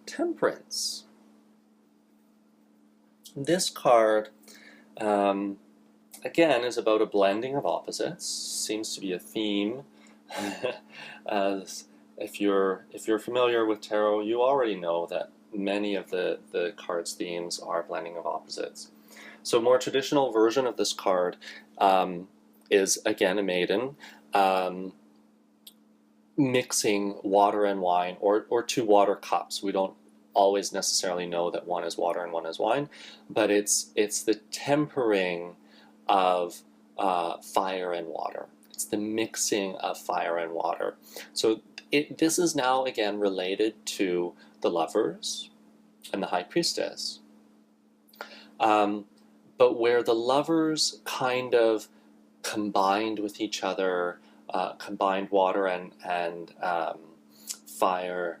Temperance. This card, again, is about a blending of opposites. Seems to be a theme. As if you're familiar with tarot, you already know that many of the card's themes are blending of opposites. So a more traditional version of this card is, again, a maiden mixing water and wine, or two water cups. We don't always necessarily know that one is water and one is wine, but it's the tempering of fire and water. It's the mixing of fire and water. So this is now again related to the Lovers and the High Priestess. But where the Lovers kind of combined with each other, combined water and fire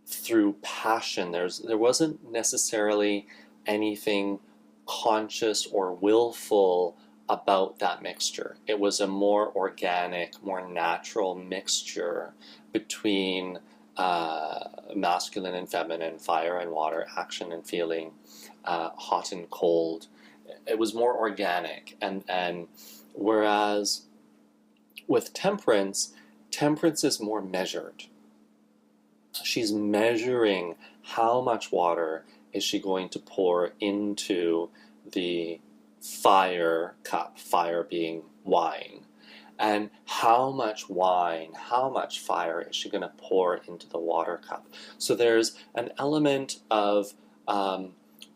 through passion. There wasn't necessarily anything conscious or willful about that mixture. It was a more organic, more natural mixture between masculine and feminine, fire and water, action and feeling, hot and cold. It was more organic, and whereas with Temperance is more measured. She's measuring how much water is she going to pour into the fire cup, fire being wine, and how much wine, how much fire is she going to pour into the water cup. So there's an element of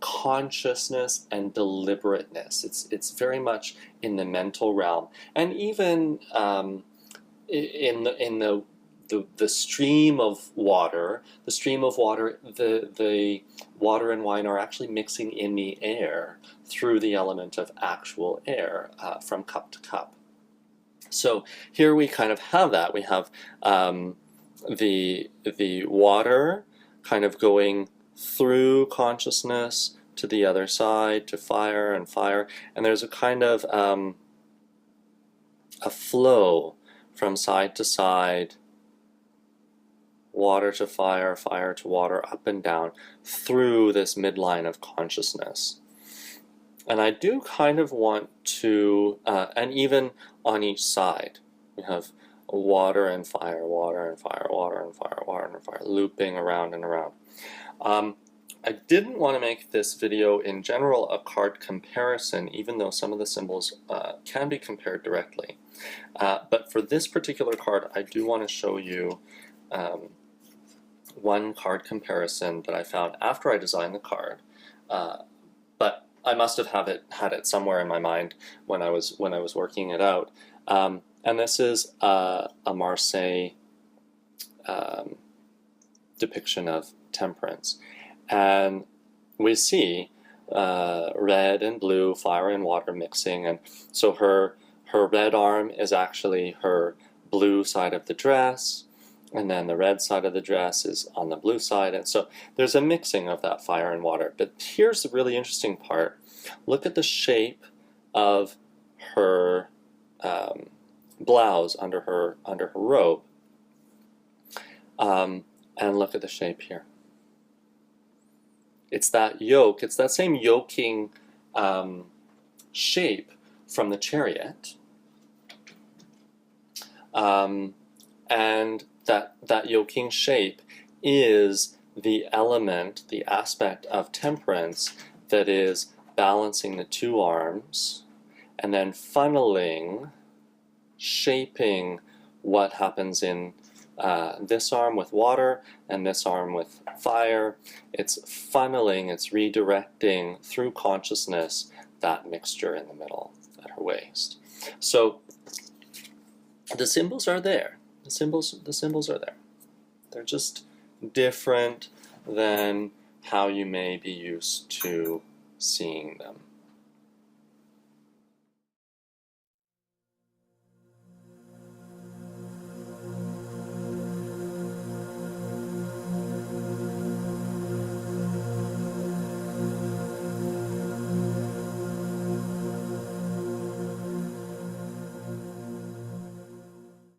consciousness and deliberateness. It's very much in the mental realm, and even in the stream of water, the water and wine are actually mixing in the air through the element of actual air from cup to cup. So here we kind of have that. We have the water kind of going through consciousness to the other side, to fire, and there's a kind of a flow from side to side, water to fire, fire to water, up and down, through this midline of consciousness. And I do kind of want to, and even on each side, we have water and fire, water and fire, water and fire, water and fire, looping around and around. I didn't want to make this video in general a card comparison, even though some of the symbols can be compared directly. But for this particular card, I do want to show you one card comparison that I found after I designed the card. But I must have had it somewhere in my mind when I was working it out. And this is a Marseille depiction of Temperance. And we see red and blue, fire and water mixing, and so her red arm is actually her blue side of the dress, and then the red side of the dress is on the blue side, and so there's a mixing of that fire and water. But here's the really interesting part. Look at the shape of her blouse under her robe, and look at the shape here. It's that yoke, it's that same yoking shape from the chariot, and that yoking shape is the element, the aspect of Temperance that is balancing the two arms and then funneling, shaping what happens in this arm with water and this arm with fire. It's funneling, it's redirecting through consciousness that mixture in the middle at her waist. So the symbols are there. The symbols are there. They're just different than how you may be used to seeing them.